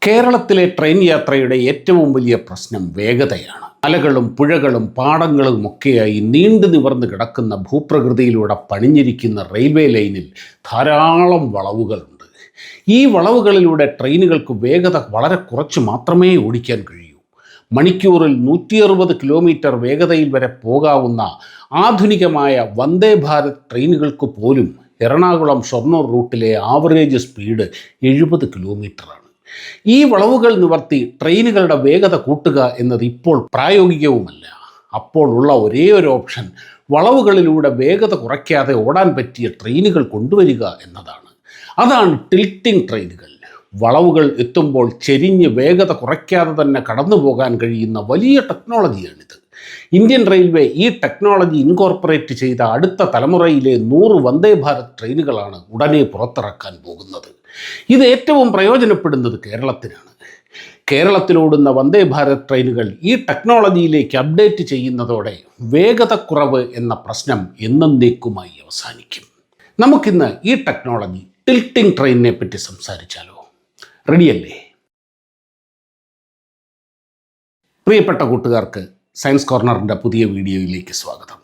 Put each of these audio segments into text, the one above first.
കേരളത്തിലെ ട്രെയിൻ യാത്രയുടെ ഏറ്റവും വലിയ പ്രശ്നം വേഗതയാണ്. മലകളും പുഴകളും പാടങ്ങളും ഒക്കെയായി നീണ്ടു നിവർന്ന് കിടക്കുന്ന ഭൂപ്രകൃതിയിലൂടെ പണിഞ്ഞിരിക്കുന്ന റെയിൽവേ ലൈനിൽ ധാരാളം വളവുകളുണ്ട്. ഈ വളവുകളിലൂടെ ട്രെയിനുകൾക്ക് വേഗത വളരെ കുറച്ച് മാത്രമേ ഓടിക്കാൻ കഴിയൂ. മണിക്കൂറിൽ 160 കിലോമീറ്റർ വേഗതയിൽ വരെ പോകാവുന്ന ആധുനികമായ വന്ദേ ഭാരത് ട്രെയിനുകൾക്ക് പോലും എറണാകുളം ഷൊർണൂർ റൂട്ടിലെ ആവറേജ് സ്പീഡ് 70 കിലോമീറ്ററാണ്. ഈ വളവുകൾ നിവർത്തി ട്രെയിനുകളുടെ വേഗത കൂട്ടുക എന്നത് ഇപ്പോൾ പ്രായോഗികവുമല്ല. അപ്പോൾ ഉള്ള ഒരേ ഒരു ഓപ്ഷൻ വളവുകളിലൂടെ വേഗത കുറയ്ക്കാതെ ഓടാൻ പറ്റിയ ട്രെയിനുകൾ കൊണ്ടുവരിക എന്നതാണ്. അതാണ് ടിൽറ്റിംഗ് ട്രെയിനുകൾ. വളവുകൾ എത്തുമ്പോൾ ചെരിഞ്ഞ് വേഗത കുറയ്ക്കാതെ തന്നെ കടന്നു പോകാൻ കഴിയുന്ന വലിയ ടെക്നോളജിയാണിത്. ഇന്ത്യൻ റെയിൽവേ ഈ ടെക്നോളജി ഇൻകോർപ്പറേറ്റ് ചെയ്ത അടുത്ത തലമുറയിലെ 100 വന്ദേ ഭാരത് ട്രെയിനുകളാണ് ഉടനെ പുറത്തിറക്കാൻ പോകുന്നത്. ഇത് ഏറ്റവും പ്രയോജനപ്പെടുന്നത് കേരളത്തിനാണ്. കേരളത്തിലോടുന്ന വന്ദേ ഭാരത് ട്രെയിനുകൾ ഈ ടെക്നോളജിയിലേക്ക് അപ്ഡേറ്റ് ചെയ്യുന്നതോടെ വേഗതക്കുറവ് എന്ന പ്രശ്നം എന്നേക്കുമായി അവസാനിക്കും. നമുക്കിന്ന് ഈ ടെക്നോളജി ടിൽറ്റിംഗ് ട്രെയിനിനെ പറ്റി സംസാരിച്ചാലോ? റെഡിയല്ലേ? പ്രിയപ്പെട്ട കൂട്ടുകാർക്ക് സയൻസ് കോർണറിൻ്റെ പുതിയ വീഡിയോയിലേക്ക് സ്വാഗതം.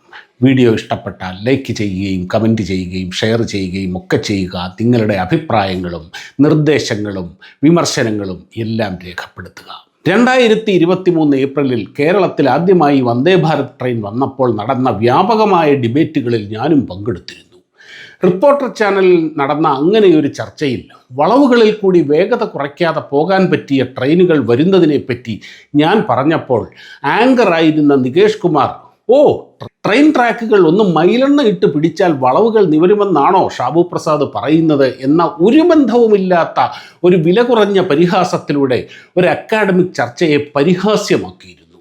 വീഡിയോ ഇഷ്ടപ്പെട്ടാൽ ലൈക്ക് ചെയ്യുകയും കമൻറ്റ് ചെയ്യുകയും ഷെയർ ചെയ്യുകയും ഒക്കെ ചെയ്യുക. നിങ്ങളുടെ അഭിപ്രായങ്ങളും നിർദ്ദേശങ്ങളും വിമർശനങ്ങളും എല്ലാം രേഖപ്പെടുത്തുക. 2023 ഏപ്രിലിൽ കേരളത്തിൽ ആദ്യമായി വന്ദേ ഭാരത് ട്രെയിൻ വന്നപ്പോൾ നടന്ന വ്യാപകമായ ഡിബേറ്റുകളിൽ ഞാനും പങ്കെടുത്തിരുന്നു. റിപ്പോർട്ടർ ചാനലിൽ നടന്ന അങ്ങനെയൊരു ചർച്ചയിൽ വളവുകളിൽ കൂടി വേഗത കുറയ്ക്കാതെ പോകാൻ പറ്റിയ ട്രെയിനുകൾ വരുന്നതിനെപ്പറ്റി ഞാൻ പറഞ്ഞപ്പോൾ ആങ്കറായിരുന്ന നികേഷ് കുമാർ, ട്രെയിൻ ട്രാക്കുകൾ ഒന്ന് മൈലെണ്ണ ഇട്ട് പിടിച്ചാൽ വളവുകൾ നിവരുമെന്നാണോ ഷാബു പ്രസാദ് പറയുന്നത് എന്ന ഒരു ബന്ധവുമില്ലാത്ത ഒരു വില കുറഞ്ഞ പരിഹാസത്തിലൂടെ ഒരു അക്കാഡമിക് ചർച്ചയെ പരിഹാസ്യമാക്കിയിരുന്നു.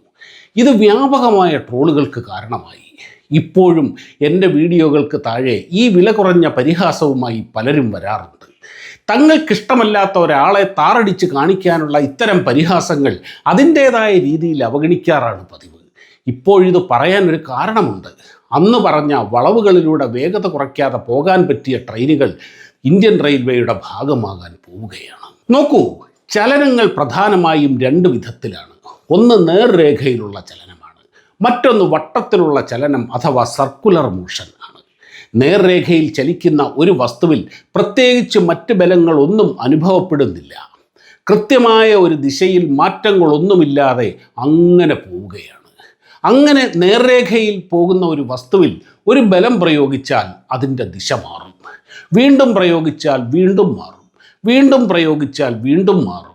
ഇത് വ്യാപകമായ ട്രോളുകൾക്ക് കാരണമായി. ഇപ്പോഴും എൻ്റെ വീഡിയോകൾക്ക് താഴെ ഈ വില കുറഞ്ഞ പരിഹാസവുമായി പലരും വരാറുണ്ട്. തങ്ങൾക്കിഷ്ടമല്ലാത്ത ഒരാളെ താറടിച്ച് കാണിക്കാനുള്ള ഇത്തരം പരിഹാസങ്ങൾ അതിൻ്റേതായ രീതിയിൽ അവഗണിക്കാറാണ് പതിവ്. ഇപ്പോഴിത് പറയാനൊരു കാരണമുണ്ട്. അന്ന് പറഞ്ഞ വളവുകളിലൂടെ വേഗത കുറയ്ക്കാതെ പോകാൻ പറ്റിയ ട്രെയിനുകൾ ഇന്ത്യൻ റെയിൽവേയുടെ ഭാഗമാകാൻ പോവുകയാണ്. നോക്കൂ, ചലനങ്ങൾ പ്രധാനമായും 2 വിധത്തിലാണ്. ഒന്ന് നേർരേഖയിലുള്ള ചലനമാണ്, മറ്റൊന്ന് വട്ടത്തിലുള്ള ചലനം അഥവാ സർക്കുലർ മോഷൻ ആണ്. നേർരേഖയിൽ ചലിക്കുന്ന ഒരു വസ്തുവിൽ പ്രത്യേകിച്ച് മറ്റ് ബലങ്ങളൊന്നും അനുഭവപ്പെടുന്നില്ല. കൃത്യമായ ഒരു ദിശയിൽ മാറ്റങ്ങളൊന്നുമില്ലാതെ അങ്ങനെ പോവുകയാണ്. അങ്ങനെ നേർരേഖയിൽ പോകുന്ന ഒരു വസ്തുവിൽ ഒരു ബലം പ്രയോഗിച്ചാൽ അതിൻ്റെ ദിശ മാറും, വീണ്ടും പ്രയോഗിച്ചാൽ വീണ്ടും മാറും, വീണ്ടും പ്രയോഗിച്ചാൽ വീണ്ടും മാറും.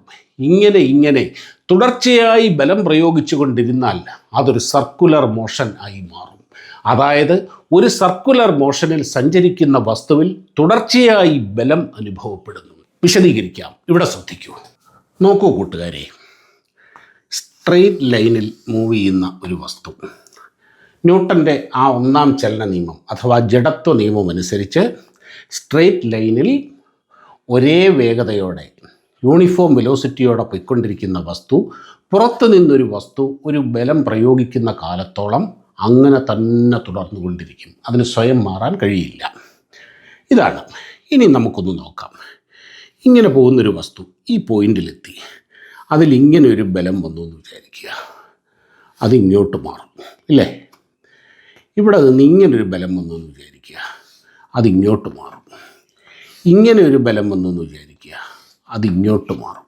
ഇങ്ങനെ തുടർച്ചയായി ബലം പ്രയോഗിച്ചു കൊണ്ടിരുന്നാൽ അതൊരു സർക്കുലർ മോഷൻ ആയി മാറും. അതായത് ഒരു സർക്കുലർ മോഷനിൽ സഞ്ചരിക്കുന്ന വസ്തുവിൽ തുടർച്ചയായി ബലം അനുഭവപ്പെടുന്നു. വിശദീകരിക്കാം, ഇവിടെ ശ്രദ്ധിക്കൂ. നോക്കൂ കൂട്ടുകാരെ, സ്ട്രെയിറ്റ് ലൈനിൽ മൂവ് ചെയ്യുന്ന ഒരു വസ്തു, ന്യൂട്ടൻ്റെ ആ 1ാം ചലന നിയമം അഥവാ ജഡത്വ നിയമം അനുസരിച്ച് സ്ട്രെയിറ്റ് ലൈനിൽ ഒരേ വേഗതയോടെ യൂണിഫോം വെലോസിറ്റിയോടെ പോയിക്കൊണ്ടിരിക്കുന്ന വസ്തു പുറത്തു നിന്നൊരു വസ്തു ഒരു ബലം പ്രയോഗിക്കുന്ന കാലത്തോളം അങ്ങനെ തന്നെ തുടർന്നുകൊണ്ടിരിക്കും. അതിന് സ്വയം മാറാൻ കഴിയില്ല. ഇതാണ്. ഇനി നമുക്കൊന്ന് നോക്കാം. ഇങ്ങനെ പോകുന്നൊരു വസ്തു ഈ പോയിന്റിലെത്തി, അതിലിങ്ങനെ ഒരു ബലം വന്നു എന്ന് വിചാരിക്കുക. അതിങ്ങോട്ട് മാറും, ഇല്ലേ? ഇവിടെ നിന്ന് ഇങ്ങനൊരു ബലം വന്നു എന്ന് വിചാരിക്കുക, അതിങ്ങോട്ട് മാറും. ഇങ്ങനെ ഒരു ബലം വന്നു എന്ന് വിചാരിക്കുക, അതിങ്ങോട്ട് മാറും.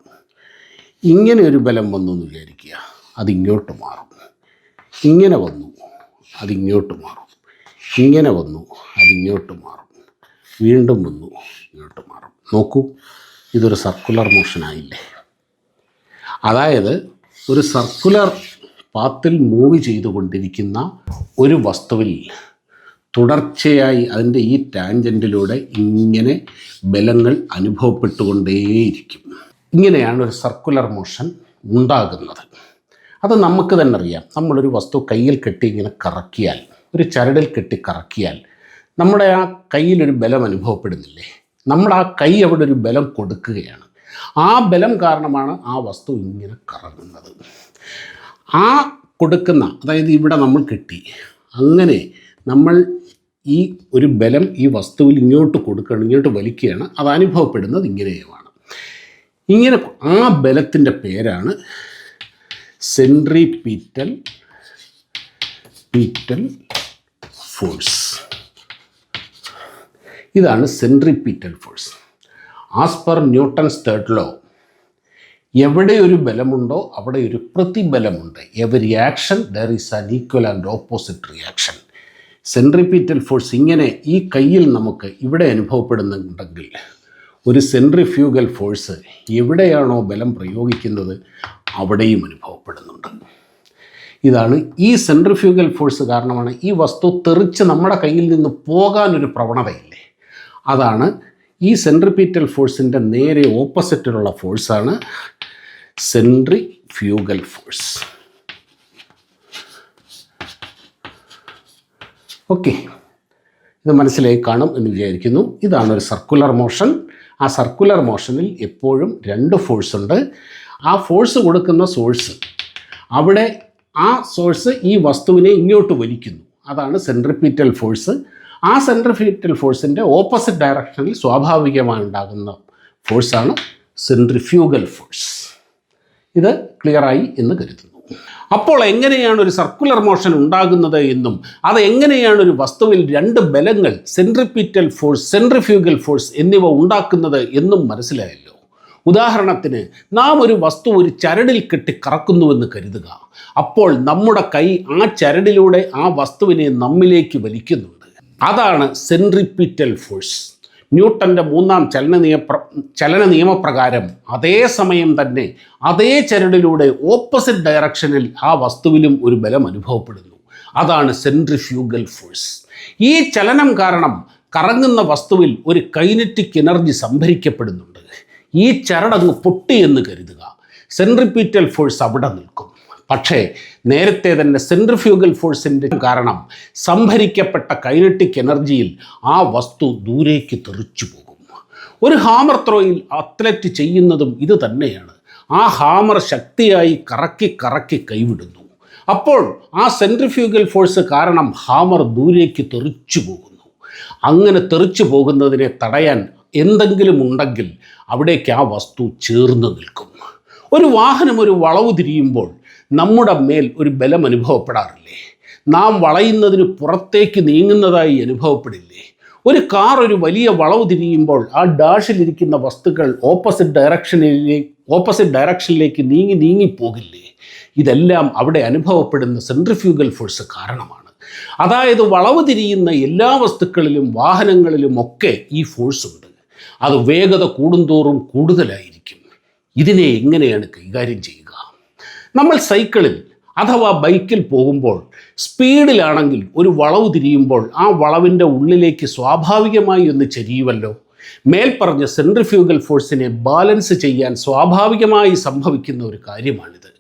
ഇങ്ങനെ ഒരു ബലം വന്നു എന്ന് വിചാരിക്കുക, അതിങ്ങോട്ട് മാറും. ഇങ്ങനെ വന്നു, അതിങ്ങോട്ട് മാറും. ഇങ്ങനെ വന്നു, അതിങ്ങോട്ട് മാറും. വീണ്ടും വന്നു, ഇങ്ങോട്ട് മാറും. നോക്കൂ, ഇതൊരു സർക്കുലർ മോഷനായില്ലേ? അതായത് ഒരു സർക്കുലർ പാത്തിൽ മൂവ് ചെയ്തുകൊണ്ടിരിക്കുന്ന ഒരു വസ്തുവിൽ തുടർച്ചയായി അതിൻ്റെ ഈ ടാൻജൻറ്റിലൂടെ ഇങ്ങനെ ബലങ്ങൾ അനുഭവപ്പെട്ടുകൊണ്ടേയിരിക്കും. ഇങ്ങനെയാണ് ഒരു സർക്കുലർ മോഷൻ ഉണ്ടാകുന്നത്. അത് നമുക്ക് തന്നെ അറിയാം. നമ്മളൊരു വസ്തു കയ്യിൽ കെട്ടി ഇങ്ങനെ കറക്കിയാൽ, ഒരു ചരടിൽ കെട്ടി കറക്കിയാൽ നമ്മുടെ ആ കയ്യിലൊരു ബലം അനുഭവപ്പെടുന്നില്ലേ? നമ്മുടെ ആ കൈ അവിടെ ഒരു ബലം കൊടുക്കുകയാണ്. ആ ബലം കാരണമാണ് ആ വസ്തു ഇങ്ങനെ കറങ്ങുന്നത്. ആ കൊടുക്കുന്ന, അതായത് ഇവിടെ നമ്മൾ കെട്ടി, അങ്ങനെ നമ്മൾ ഈ ഒരു ബലം ഈ വസ്തുവിൽ ഇങ്ങോട്ട് കൊടുക്കുകയാണ്, ഇങ്ങോട്ട് വലിക്കുകയാണ്. അത് അനുഭവപ്പെടുന്നത് ഇങ്ങനെയുമാണ്. ഇങ്ങനെ ആ ബലത്തിൻ്റെ പേരാണ് സെൻട്രിപീറ്റൽ ഫോഴ്സ്. ഇതാണ് centripetal force. As per Newton's third law, എവിടെ ഒരു ബലമുണ്ടോ അവിടെ ഒരു പ്രതിബലമുണ്ട്. Every action there is an equal and opposite reaction. Centripetal force ഇങ്ങനെ ഈ കയ്യിൽ നമുക്ക് ഇവിടെ അനുഭവപ്പെടുന്നുണ്ടെങ്കിൽ ഒരു സെൻട്രിഫ്യൂഗൽ ഫോഴ്സ് എവിടെയാണോ ബലം പ്രയോഗിക്കുന്നത് അവിടെയും അനുഭവപ്പെടുന്നുണ്ട്. ഇതാണ് ഈ സെൻട്രിഫ്യൂഗൽ ഫോഴ്സ് കാരണമാണ് ഈ വസ്തു തെറിച്ച് നമ്മുടെ കയ്യിൽ നിന്ന് പോകാനൊരു പ്രവണതയില്ലേ, അതാണ് ഈ സെൻട്രിപീറ്റൽ ഫോഴ്സിൻ്റെ നേരെ ഓപ്പോസിറ്റിലുള്ള ഫോഴ്സാണ് സെൻട്രിഫ്യൂഗൽ ഫോഴ്സ്. ഓക്കെ, ഇത് മനസ്സിലായി കാണും എന്ന് വിചാരിക്കുന്നു. ഇതാണ് ഒരു സർക്കുലർ മോഷൻ. ആ സർക്കുലർ മോഷനിൽ എപ്പോഴും രണ്ട് ഫോഴ്സ് ഉണ്ട്. ആ ഫോഴ്സ് കൊടുക്കുന്ന സോഴ്സ്, അവിടെ ആ സോഴ്സ് ഈ വസ്തുവിനെ ഇങ്ങോട്ട് വലിക്കുന്നു, അതാണ് സെൻട്രിപീറ്റൽ ഫോഴ്സ്. ആ സെൻട്രിപീറ്റൽ ഫോഴ്സിൻ്റെ ഓപ്പോസിറ്റ് ഡയറക്ഷനിൽ സ്വാഭാവികമായി ഉണ്ടാകുന്ന ഫോഴ്സാണ് സെൻട്രിഫ്യൂഗൽ ഫോഴ്സ്. ഇത് ക്ലിയറായി എന്ന് കരുതുന്നു. അപ്പോൾ എങ്ങനെയാണ് ഒരു സർക്കുലർ മോഷൻ ഉണ്ടാകുന്നത് എന്നും അത് എങ്ങനെയാണ് ഒരു വസ്തുവിൽ രണ്ട് ബലങ്ങൾ സെൻട്രിപീറ്റൽ ഫോഴ്സ്, സെൻട്രിഫ്യൂഗൽ ഫോഴ്സ് എന്നിവ ഉണ്ടാക്കുന്നത് എന്നും മനസ്സിലായല്ലോ. ഉദാഹരണത്തിന്, നാം ഒരു വസ്തു ഒരു ചരടിൽ കെട്ടി കറക്കുന്നുവെന്ന് കരുതുക. അപ്പോൾ നമ്മുടെ കൈ ആ ചരടിലൂടെ ആ വസ്തുവിനെ നമ്മിലേക്ക് വലിക്കുന്നുണ്ട്. അതാണ് സെൻട്രിപീറ്റൽ ഫോഴ്സ്. ന്യൂട്ടൻ്റെ മൂന്നാം ചലന നിയമപ്രകാരം അതേ സമയം തന്നെ അതേ ചരടിലൂടെ ഓപ്പോസിറ്റ് ഡയറക്ഷനിൽ ആ വസ്തുവിലും ഒരു ബലം അനുഭവപ്പെടുന്നു. അതാണ് സെൻട്രിഫ്യൂഗൽ ഫോഴ്സ്. ഈ ചലനം കാരണം കറങ്ങുന്ന വസ്തുവിൽ ഒരു കൈനറ്റിക് എനർജി സംഭരിക്കപ്പെടുന്നുണ്ട്. ഈ ചരടങ്ങ് പൊട്ടിയെന്ന് കരുതുക, സെൻട്രിപീറ്റൽ ഫോഴ്സ് അവിടെ നിൽക്കും. പക്ഷേ നേരത്തെ തന്നെ സെൻട്രിഫ്യൂഗൽ ഫോഴ്സിൻ്റെ കാരണം സംഭരിക്കപ്പെട്ട കൈനറ്റിക് എനർജിയിൽ ആ വസ്തു ദൂരേക്ക് തെറിച്ചു പോകും. ഒരു ഹാമർ ത്രോയിൽ അത്ലറ്റ് ചെയ്യുന്നതും ഇത് തന്നെയാണ്. ആ ഹാമർ ശക്തിയായി കറക്കി കറക്കി കൈവിടുന്നു. അപ്പോൾ ആ സെൻട്രിഫ്യൂഗൽ ഫോഴ്സ് കാരണം ഹാമർ ദൂരേക്ക് തെറിച്ചു പോകുന്നു. അങ്ങനെ തെറിച്ചു പോകുന്നതിനെ തടയാൻ എന്തെങ്കിലും ഉണ്ടെങ്കിൽ അവിടേക്ക് ആ വസ്തു ചേർന്ന് നിൽക്കും. ഒരു വാഹനം ഒരു വളവ് തിരിയുമ്പോൾ നമ്മുടെ മേൽ ഒരു ബലം അനുഭവപ്പെടാറില്ലേ? നാം വളയുന്നതിന് പുറത്തേക്ക് നീങ്ങുന്നതായി അനുഭവപ്പെടില്ലേ? ഒരു കാർ ഒരു വലിയ വളവ് തിരിയുമ്പോൾ ആ ഡാഷിലിരിക്കുന്ന വസ്തുക്കൾ ഓപ്പോസിറ്റ് ഡയറക്ഷനിലേക്ക് നീങ്ങിപ്പോകില്ലേ? ഇതെല്ലാം അവിടെ അനുഭവപ്പെടുന്ന സെൻട്രിഫ്യൂഗൽ ഫോഴ്സ് കാരണമാണ്. അതായത് വളവ് തിരിയുന്ന എല്ലാ വസ്തുക്കളിലും വാഹനങ്ങളിലും ഒക്കെ ഈ ഫോഴ്സ് ഉണ്ട്. അത് വേഗത കൂടുന്തോറും കൂടുതലായിരിക്കും. ഇതിനെ എങ്ങനെയാണ് കൈകാര്യം ചെയ്യുക? നമ്മൾ സൈക്കിളിൽ അഥവാ ബൈക്കിൽ പോകുമ്പോൾ സ്പീഡിലാണെങ്കിൽ ഒരു വളവ് തിരിയുമ്പോൾ ആ വളവിൻ്റെ ഉള്ളിലേക്ക് സ്വാഭാവികമായി ഒന്ന് ചരിയുമല്ലോ. മേൽപ്പറഞ്ഞ സെൻട്രിഫ്യൂഗൽ ഫോഴ്സിനെ ബാലൻസ് ചെയ്യാൻ സ്വാഭാവികമായി സംഭവിക്കുന്ന ഒരു കാര്യമാണിത്.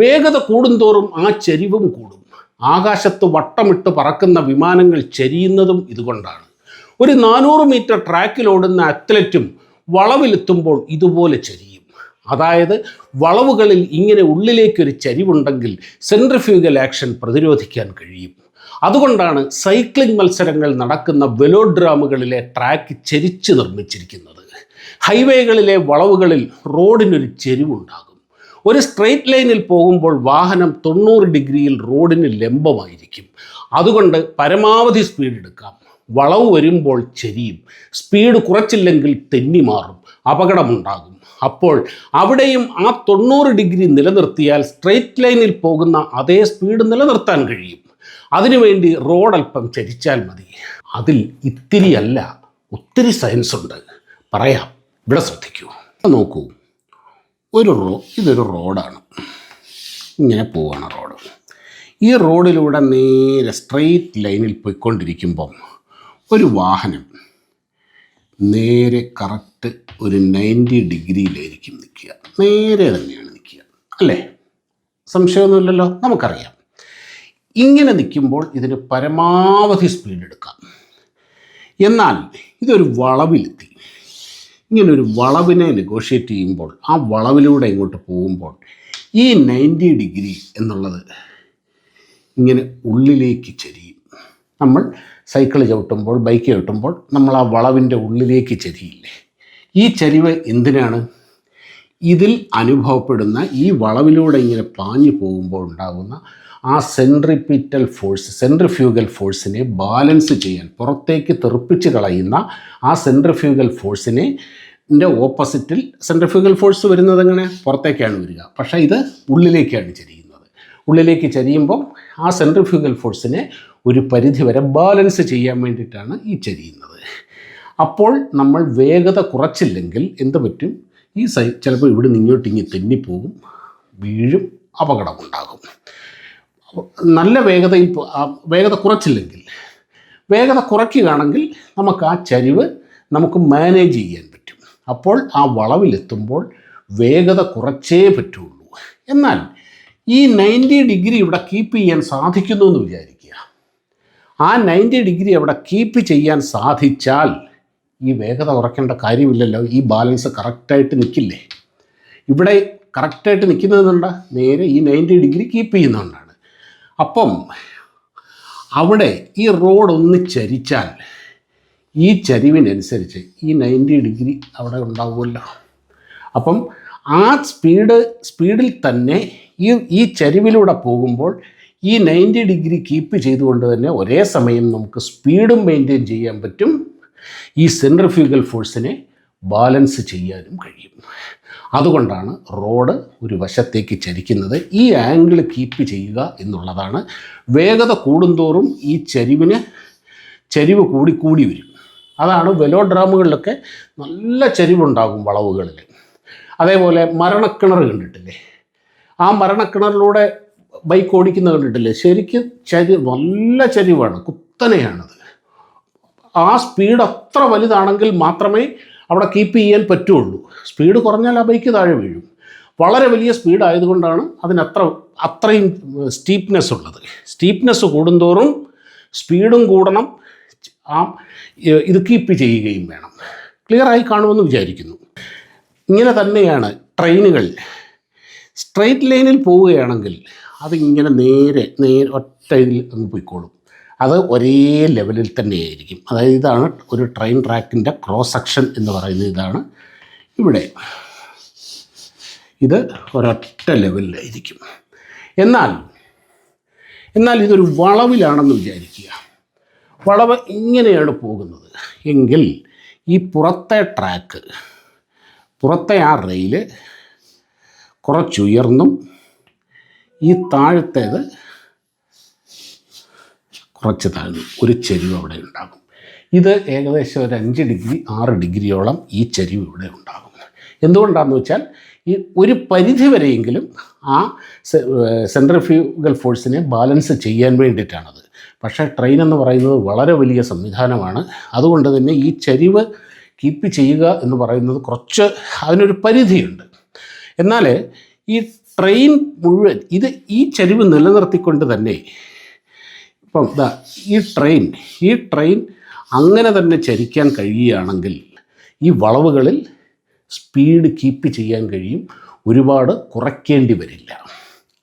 വേഗത കൂടുന്തോറും ആ ചരിവും കൂടും. ആകാശത്ത് വട്ടമിട്ട് പറക്കുന്ന വിമാനങ്ങൾ ചരിയുന്നതും ഇതുകൊണ്ടാണ്. ഒരു 400 മീറ്റർ ട്രാക്കിൽ ഓടുന്ന അത്ലറ്റും വളവിലെത്തുമ്പോൾ ഇതുപോലെ ചരിയും. അതായത് വളവുകളിൽ ഇങ്ങനെ ഉള്ളിലേക്കൊരു ചരിവുണ്ടെങ്കിൽ സെൻട്രിഫ്യൂഗൽ ആക്ഷൻ പ്രതിരോധിക്കാൻ കഴിയും. അതുകൊണ്ടാണ് സൈക്ലിംഗ് മത്സരങ്ങൾ നടക്കുന്ന വെലോഡ്രാമുകളിലെ ട്രാക്ക് ചരിച്ച് നിർമ്മിച്ചിരിക്കുന്നത്. ഹൈവേകളിലെ വളവുകളിൽ റോഡിനൊരു ചെരിവുണ്ടാകും. ഒരു സ്ട്രെയിറ്റ് ലൈനിൽ പോകുമ്പോൾ വാഹനം 90 ഡിഗ്രിയിൽ റോഡിന് ലംബമായിരിക്കും. അതുകൊണ്ട് പരമാവധി സ്പീഡ് എടുക്കാം. വളവ് വരുമ്പോൾ ചെരിയും. സ്പീഡ് കുറച്ചില്ലെങ്കിൽ തെന്നി മാറും, അപകടമുണ്ടാകും. അപ്പോൾ അവിടെയും ആ 90 ഡിഗ്രി നിലനിർത്തിയാൽ സ്ട്രെയിറ്റ് ലൈനിൽ പോകുന്ന അതേ സ്പീഡ് നിലനിർത്താൻ കഴിയും. അതിനുവേണ്ടി റോഡ് അല്പം ചരിച്ചാൽ മതി. അതിൽ ഇത്തിരിയല്ല, ഒത്തിരി സയൻസ് ഉണ്ട്. പറയാം, ഇവിടെ ശ്രദ്ധിക്കൂ. നോക്കൂ, ഇതൊരു റോഡാണ്. ഇങ്ങനെ പോവാണ് റോഡ്. ഈ റോഡിലൂടെ നേരെ സ്ട്രെയിറ്റ് ലൈനിൽ പോയിക്കൊണ്ടിരിക്കുമ്പം ഒരു വാഹനം നേരെ കറക്റ്റ് ഒരു 90 ഡിഗ്രിയിലായിരിക്കും നിൽക്കുക. നേരെ തന്നെയാണ് നിൽക്കുക, അല്ലേ? സംശയമൊന്നുമില്ലല്ലോ, നമുക്കറിയാം. ഇങ്ങനെ നിൽക്കുമ്പോൾ ഇതിന് പരമാവധി സ്പീഡ് എടുക്കാം. എന്നാൽ ഇതൊരു വളവിലെത്തി. ഇങ്ങനൊരു വളവിനെ നെഗോഷിയേറ്റ് ചെയ്യുമ്പോൾ ആ വളവിലൂടെ ഇങ്ങോട്ട് പോകുമ്പോൾ ഈ 90 ഡിഗ്രി എന്നുള്ളത് ഇങ്ങനെ ഉള്ളിലേക്ക് ചരിയും. നമ്മൾ സൈക്കിൾ ചവിട്ടുമ്പോൾ, ബൈക്ക് ചവിട്ടുമ്പോൾ നമ്മൾ ആ വളവിൻ്റെ ഉള്ളിലേക്ക് ചരിയില്ലേ? ഈ ചരിവ് എന്തിനാണ്? ഇതിൽ അനുഭവപ്പെടുന്ന ഈ വളവിലൂടെ ഇങ്ങനെ പാഞ്ഞു പോകുമ്പോൾ ഉണ്ടാകുന്ന ആ സെൻട്രിപിറ്റൽ ഫോഴ്സ്, സെൻട്രിഫ്യൂഗൽ ഫോഴ്സിനെ ബാലൻസ് ചെയ്യാൻ, പുറത്തേക്ക് തെറിപ്പിച്ച് കളയുന്ന ആ സെൻട്രിഫ്യൂഗൽ ഫോഴ്സിനെ ഓപ്പോസിറ്റിൽ സെൻട്രിഫ്യൂഗൽ ഫോഴ്സ് വരുന്നത് എങ്ങനെ, പുറത്തേക്കാണ് വരിക. പക്ഷേ ഇത് ഉള്ളിലേക്കാണ് ചരിയുന്നത്. ഉള്ളിലേക്ക് ചരിയുമ്പം ആ സെൻട്രിഫ്യൂഗൽ ഫോഴ്സിനെ ഒരു പരിധിവരെ ബാലൻസ് ചെയ്യാൻ വേണ്ടിയിട്ടാണ് ഈ ചരിയുന്നത്. അപ്പോൾ നമ്മൾ വേഗത കുറച്ചില്ലെങ്കിൽ എന്ത് പറ്റും, ഈ ചിലപ്പോൾ ഇവിടെ ഇങ്ങോട്ടിങ്ങി തെന്നിപ്പോകും, വീഴും, അപകടമുണ്ടാകും. നല്ല വേഗതയിൽ വേഗത കുറച്ചില്ലെങ്കിൽ, വേഗത കുറയ്ക്കുകയാണെങ്കിൽ നമുക്ക് ആ ചരിവ് നമുക്ക് മാനേജ് ചെയ്യാൻ പറ്റും. അപ്പോൾ ആ വളവിലെത്തുമ്പോൾ വേഗത കുറച്ചേ പറ്റുള്ളൂ. എന്നാൽ ഈ 90 ഡിഗ്രി ഇവിടെ കീപ്പ് ചെയ്യാൻ സാധിക്കുന്നു എന്ന് വിചാരിക്കുക. ആ 90 ഡിഗ്രി അവിടെ കീപ്പ് ചെയ്യാൻ സാധിച്ചാൽ ഈ വേഗത കുറയ്ക്കേണ്ട കാര്യമില്ലല്ലോ, ഈ ബാലൻസ് കറക്റ്റായിട്ട് നിൽക്കില്ലേ. ഇവിടെ കറക്റ്റായിട്ട് നിൽക്കുന്നതുകൊണ്ടാ, നേരെ ഈ 90 ഡിഗ്രി കീപ്പ് ചെയ്യുന്നതുകൊണ്ടാണ്. അപ്പം അവിടെ ഈ റോഡ് ഒന്ന് ചരിച്ചാൽ ഈ ചരിവിനനുസരിച്ച് ഈ 90 ഡിഗ്രി അവിടെ ഉണ്ടാവുമല്ലോ. അപ്പം ആ സ്പീഡിൽ തന്നെ ഈ ചരിവിലൂടെ പോകുമ്പോൾ ഈ 90 ഡിഗ്രി കീപ്പ് ചെയ്തുകൊണ്ട് തന്നെ ഒരേ സമയം നമുക്ക് സ്പീഡും മെയിൻറ്റെയിൻ ചെയ്യാൻ പറ്റും, ഈ സെൻട്രിഫ്യൂഗൽ ഫോഴ്സിനെ ബാലൻസ് ചെയ്യാനും കഴിയും. അതുകൊണ്ടാണ് റോഡ് ഒരു വശത്തേക്ക് ചരിക്കുന്നത്. ഈ ആംഗിൾ കീപ്പ് ചെയ്യുക എന്നുള്ളതാണ്. വേഗത കൂടുന്തോറും ഈ ചരിവ് കൂടി വരും. അതാണ് വെലോഡ്രാമുകളിലൊക്കെ നല്ല ചരിവുണ്ടാകും വളവുകളിൽ. അതേപോലെ മരണക്കിണർ കണ്ടിട്ടില്ലേ, ആ മരണക്കിണറിലൂടെ ബൈക്ക് ഓടിക്കുന്നത് കണ്ടിട്ടില്ലേ, ശരിക്കും നല്ല ചരിവാണ്, കുത്തനെയാണത്. ആ സ്പീഡ് അത്ര വലുതാണെങ്കിൽ മാത്രമേ അവിടെ കീപ്പ് ചെയ്യാൻ പറ്റുള്ളൂ. സ്പീഡ് കുറഞ്ഞാൽ ആ ബൈക്ക് താഴെ വീഴും. വളരെ വലിയ സ്പീഡ് ആയതുകൊണ്ടാണ് അത്രയും സ്റ്റീപ്നെസ് ഉള്ളത്. സ്റ്റീപ്നെസ് കൂടുന്തോറും സ്പീഡും കൂടണം, ഇത് കീപ്പ് ചെയ്യുകയും വേണം. ക്ലിയറായി കാണുമെന്ന് വിചാരിക്കുന്നു. ഇങ്ങനെ തന്നെയാണ് ട്രെയിനുകൾ. സ്ട്രെയിറ്റ് ലൈനിൽ പോവുകയാണെങ്കിൽ അതിങ്ങനെ നേരെ ഒറ്റ ഇതിൽ അങ്ങ് പോയിക്കോളും. അത് ഒരേ ലെവലിൽ തന്നെയായിരിക്കും. അതായത് ഇതാണ് ഒരു ട്രെയിൻ ട്രാക്കിൻ്റെ ക്രോസ് സെക്ഷൻ എന്ന് പറയുന്നത്. ഇതാണ് ഇവിടെ, ഇത് ഒരൊറ്റ ലെവലിലായിരിക്കും. എന്നാൽ ഇതൊരു വളവിലാണെന്ന് വിചാരിക്കുക. വളവ് ഇങ്ങനെയാണ് പോകുന്നത് എങ്കിൽ ഈ പുറത്തെ ആ റെയില് കുറച്ചുയർന്നും ഈ താഴത്തേത് കുറച്ച് താഴ്ന്നു ഒരു ചരിവ് അവിടെ ഉണ്ടാകും. ഇത് ഏകദേശം ഒരു 5 ഡിഗ്രി 6 ഡിഗ്രിയോളം ഈ ചരിവ് ഇവിടെ ഉണ്ടാകും. എന്തുകൊണ്ടാണെന്ന് വെച്ചാൽ ഈ ഒരു പരിധി വരെയെങ്കിലും ആ സെൻട്രിഫ്യൂഗൽ ഫോഴ്സിനെ ബാലൻസ് ചെയ്യാൻ വേണ്ടിയിട്ടാണത്. പക്ഷേ ട്രെയിൻ എന്ന് പറയുന്നത് വളരെ വലിയ സംവിധാനമാണ്. അതുകൊണ്ട് തന്നെ ഈ ചരിവ് കീപ്പ് ചെയ്യുക എന്ന് പറയുന്നത് കുറച്ച് അതിനൊരു പരിധിയുണ്ട്. എന്നാൽ ഈ ട്രെയിൻ മുഴുവൻ ഈ ചരിവ് നിലനിർത്തിക്കൊണ്ട് തന്നെ ഇപ്പം ഈ ട്രെയിൻ അങ്ങനെ തന്നെ ചരിക്കാൻ കഴിയുകയാണെങ്കിൽ ഈ വളവുകളിൽ സ്പീഡ് കീപ്പ് ചെയ്യാൻ കഴിയും, ഒരുപാട് കുറയ്ക്കേണ്ടി വരില്ല.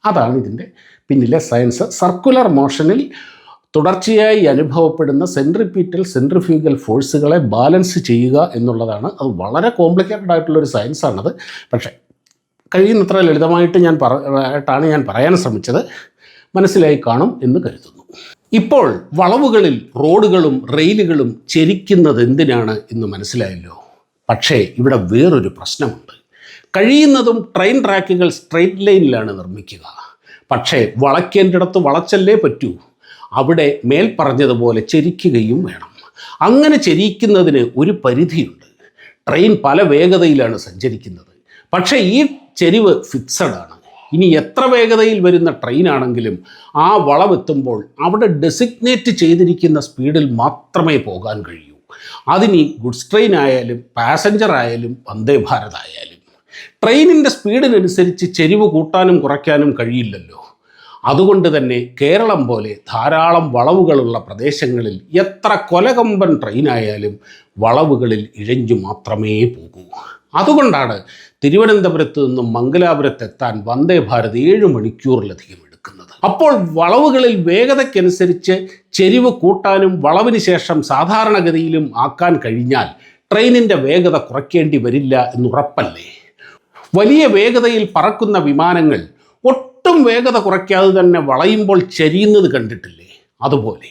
അതാണ് ഇതിൻ്റെ പിന്നിലെ സയൻസ്. സർക്കുലർ മോഷനിൽ തുടർച്ചയായി അനുഭവപ്പെടുന്ന സെൻട്രിഫ്യൂഗൽ ഫോഴ്സുകളെ ബാലൻസ് ചെയ്യുക എന്നുള്ളതാണ്. അത് വളരെ കോംപ്ലിക്കേറ്റഡ് ആയിട്ടുള്ളൊരു സയൻസാണത്. പക്ഷേ കഴിയുന്നത്ര ലളിതമായിട്ട് ഞാൻ പറയാൻ ശ്രമിച്ചത്. മനസ്സിലായി കാണും എന്ന് കരുതുന്നു. ഇപ്പോൾ വളവുകളിൽ റോഡുകളും റെയിലുകളും ചരിക്കുന്നത് എന്തിനാണ് എന്ന് മനസ്സിലായല്ലോ. പക്ഷേ ഇവിടെ വേറൊരു പ്രശ്നമുണ്ട്. കഴിയുന്നതും ട്രെയിൻ ട്രാക്കുകൾ സ്ട്രെയിറ്റ് ലൈനിലാണ് നിർമ്മിക്കുക. പക്ഷേ വളയ്ക്കേണ്ടിടത്ത് വളച്ചല്ലേ പറ്റൂ. അവിടെ മേൽ പറഞ്ഞതുപോലെ ചരിക്കുകയും വേണം. അങ്ങനെ ചരിക്കുന്നതിന് ഒരു പരിധിയുണ്ട്. ട്രെയിൻ പല വേഗതയിലാണ് സഞ്ചരിക്കുന്നത്. പക്ഷേ ഈ ചെരിവ് ഫിക്സഡ് ആണ്. ഇനി എത്ര വേഗതയിൽ വരുന്ന ട്രെയിനാണെങ്കിലും ആ വളവെത്തുമ്പോൾ അവിടെ ഡെസിഗ്നേറ്റ് ചെയ്തിരിക്കുന്ന സ്പീഡിൽ മാത്രമേ പോകാൻ കഴിയൂ. അതിനി ഗുഡ്സ് ട്രെയിൻ ആയാലും പാസഞ്ചർ ആയാലും വന്ദേ ഭാരത് ആയാലും ട്രെയിനിൻ്റെ സ്പീഡിനനുസരിച്ച് ചെരിവ് കൂട്ടാനും കുറയ്ക്കാനും കഴിയില്ലല്ലോ. അതുകൊണ്ട് തന്നെ കേരളം പോലെ ധാരാളം വളവുകളുള്ള പ്രദേശങ്ങളിൽ എത്ര കൊലകമ്പൻ ട്രെയിനായാലും വളവുകളിൽ ഇഴഞ്ഞു മാത്രമേ പോകൂ. അതുകൊണ്ടാണ് തിരുവനന്തപുരത്ത് നിന്നും മംഗലാപുരത്തെത്താൻ വന്ദേ ഭാരത് 7 മണിക്കൂറിലധികം എടുക്കുന്നത്. അപ്പോൾ വളവുകളിൽ വേഗതയ്ക്കനുസരിച്ച് ചെരിവ് കൂട്ടാനും വളവിന് ശേഷം സാധാരണഗതിയിലും ആക്കാൻ കഴിഞ്ഞാൽ ട്രെയിനിൻ്റെ വേഗത കുറയ്ക്കേണ്ടി വരില്ല എന്നുറപ്പല്ലേ. വലിയ വേഗതയിൽ പറക്കുന്ന വിമാനങ്ങൾ ഒട്ടും വേഗത കുറയ്ക്കാതെ തന്നെ വളയുമ്പോൾ ചരിയുന്നത് കണ്ടിട്ടില്ലേ? അതുപോലെ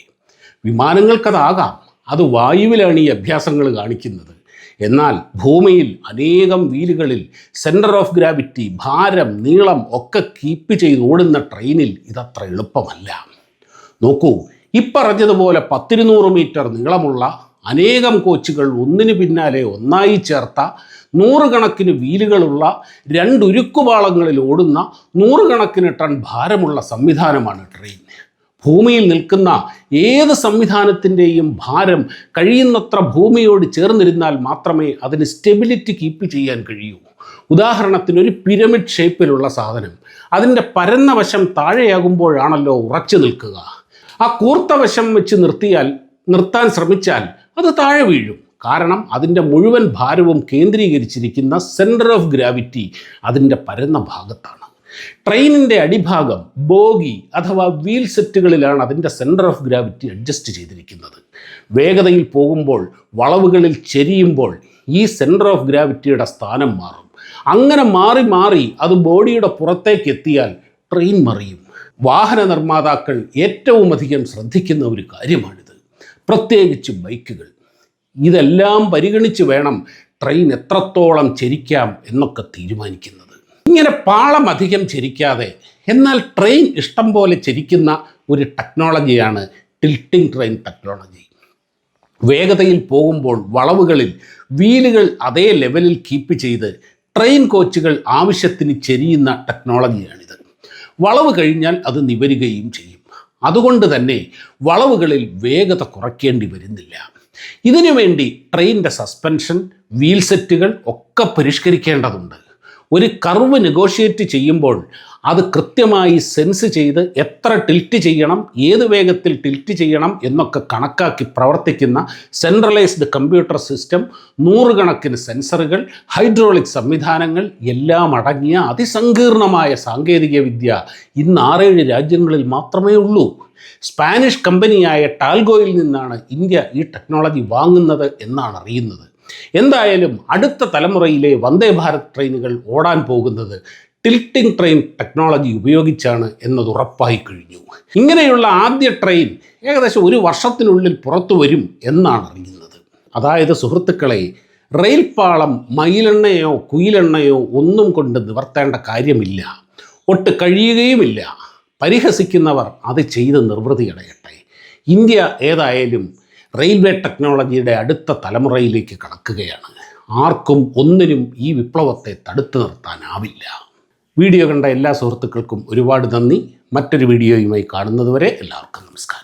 വിമാനങ്ങൾക്കതാകാം, അത് വായുവിലാണ് ഈ അഭ്യാസങ്ങൾ കാണിക്കുന്നത്. എന്നാൽ ഭൂമിയിൽ അനേകം വീലുകളിൽ സെൻറ്റർ ഓഫ് ഗ്രാവിറ്റി, ഭാരം, നീളം ഒക്കെ കീപ്പ് ചെയ്ത് ഓടുന്ന ട്രെയിനിൽ ഇതത്ര എളുപ്പമല്ല. നോക്കൂ, ഇപ്പറഞ്ഞതുപോലെ 10-200 മീറ്റർ നീളമുള്ള അനേകം കോച്ചുകൾ ഒന്നിനു പിന്നാലെ ഒന്നായി ചേർത്ത 100 കണക്കിന് വീലുകളുള്ള 2 ഉരുക്കുപാളങ്ങളിൽ ഓടുന്ന 100 കണക്കിന് ടൺ ഭാരമുള്ള സംവിധാനമാണ് ട്രെയിൻ. ഭൂമിയിൽ നിൽക്കുന്ന ഏത് സംവിധാനത്തിൻ്റെയും ഭാരം കഴിയുന്നത്ര ഭൂമിയോട് ചേർന്നിരുന്നാൽ മാത്രമേ അതിന് സ്റ്റെബിലിറ്റി കീപ്പ് ചെയ്യാൻ കഴിയൂ. ഉദാഹരണത്തിന് ഒരു പിരമിഡ് ഷേപ്പിലുള്ള സാധനം അതിൻ്റെ പരന്ന വശം താഴെയാകുമ്പോഴാണല്ലോ ഉറച്ചു നിൽക്കുക. ആ കൂർത്ത വശം വെച്ച് നിർത്താൻ ശ്രമിച്ചാൽ അത് താഴെ വീഴും. കാരണം അതിൻ്റെ മുഴുവൻ ഭാരവും കേന്ദ്രീകരിച്ചിരിക്കുന്ന സെൻറ്റർ ഓഫ് ഗ്രാവിറ്റി അതിൻ്റെ പരന്ന ഭാഗത്താണ്. ട്രെയിനിൻ്റെ അടിഭാഗം ബോഗി അഥവാ വീൽ സെറ്റുകളിലാണ് അതിൻ്റെ സെൻറ്റർ ഓഫ് ഗ്രാവിറ്റി അഡ്ജസ്റ്റ് ചെയ്തിരിക്കുന്നത്. വേഗതയിൽ പോകുമ്പോൾ, വളവുകളിൽ ചെരിയുമ്പോൾ ഈ സെൻറ്റർ ഓഫ് ഗ്രാവിറ്റിയുടെ സ്ഥാനം മാറും. അങ്ങനെ മാറി മാറി അത് ബോഡിയുടെ പുറത്തേക്ക് എത്തിയാൽ ട്രെയിൻ മറിയും. വാഹന നിർമ്മാതാക്കൾ ഏറ്റവും അധികം ശ്രദ്ധിക്കുന്ന ഒരു കാര്യമാണിത്, പ്രത്യേകിച്ച് ബൈക്കുകൾ. ഇതെല്ലാം പരിഗണിച്ച് വേണം ട്രെയിൻ എത്രത്തോളം ചരിക്കാം എന്നൊക്കെ തീരുമാനിക്കുന്നത്. ഇങ്ങനെ പാളം അധികം ചരിക്കാതെ എന്നാൽ ട്രെയിൻ ഇഷ്ടം പോലെ ചരിക്കുന്ന ഒരു ടെക്നോളജിയാണ് ടിൽറ്റിംഗ് ട്രെയിൻ ടെക്നോളജി. വേഗതയിൽ പോകുമ്പോൾ വളവുകളിൽ വീലുകൾ അതേ ലെവലിൽ കീപ്പ് ചെയ്ത് ട്രെയിൻ കോച്ചുകൾ ആവശ്യത്തിന് ചെരിയുന്ന ടെക്നോളജിയാണിത്. വളവ് കഴിഞ്ഞാൽ അത് നിവരുകയും ചെയ്യും. അതുകൊണ്ട് തന്നെ വളവുകളിൽ വേഗത കുറയ്ക്കേണ്ടി വരുന്നില്ല. ഇതിനു വേണ്ടി ട്രെയിനിൻ്റെ സസ്പെൻഷൻ, വീൽ സെറ്റുകൾ ഒക്കെ പരിഷ്കരിക്കേണ്ടതുണ്ട്. ഒരു കർവ് നെഗോഷിയേറ്റ് ചെയ്യുമ്പോൾ അത് കൃത്യമായി സെൻസ് ചെയ്ത് എത്ര ടിൽറ്റ് ചെയ്യണം, ഏത് വേഗത്തിൽ ടിൽറ്റ് ചെയ്യണം എന്നൊക്കെ കണക്കാക്കി പ്രവർത്തിക്കുന്ന സെൻട്രലൈസ്ഡ് കമ്പ്യൂട്ടർ സിസ്റ്റം, 100 കണക്കിന് സെൻസറുകൾ, ഹൈഡ്രോളിക് സംവിധാനങ്ങൾ എല്ലാം അടങ്ങിയ അതിസങ്കീർണമായ സാങ്കേതിക വിദ്യ ഇന്ന് 6-7 രാജ്യങ്ങളിൽ മാത്രമേ ഉള്ളൂ. സ്പാനിഷ് കമ്പനിയായ ടാൽഗോയിൽ നിന്നാണ് ഇന്ത്യ ഈ ടെക്നോളജി വാങ്ങുന്നത് എന്നാണ് അറിയുന്നത്. എന്തായാലും അടുത്ത തലമുറയിലെ വന്ദേ ഭാരത് ട്രെയിനുകൾ ഓടാൻ പോകുന്നത് ടിൽറ്റിംഗ് ട്രെയിൻ ടെക്നോളജി ഉപയോഗിച്ചാണ് എന്നത് ഉറപ്പായി കഴിഞ്ഞു. ഇങ്ങനെയുള്ള ആദ്യ ട്രെയിൻ ഏകദേശം 1 വർഷത്തിനുള്ളിൽ പുറത്തു വരും എന്നാണ് അറിയുന്നത്. അതായത് സുഹൃത്തുക്കളെ, റെയിൽ പാളം മയിലെണ്ണയോ കുയിലെണ്ണയോ ഒന്നും കൊണ്ട് നിവർത്തേണ്ട കാര്യമില്ല, ഒട്ട് കഴിയുകയുമില്ല. പരിഹസിക്കുന്നവർ അത് ചെയ്ത് നിർവൃതിയടയട്ടെ. ഇന്ത്യ ഏതായാലും റെയിൽവേ ടെക്നോളജിയുടെ അടുത്ത തലമുറയിലേക്ക് കടക്കുകയാണ്. ആർക്കും ഒന്നിനും ഈ വിപ്ലവത്തെ തടുത്തു നിർത്താനാവില്ല. വീഡിയോ കണ്ട എല്ലാ സുഹൃത്തുക്കൾക്കും ഒരുപാട് നന്ദി. മറ്റൊരു വീഡിയോയുമായി കാണുന്നതുവരെ എല്ലാവർക്കും നമസ്കാരം.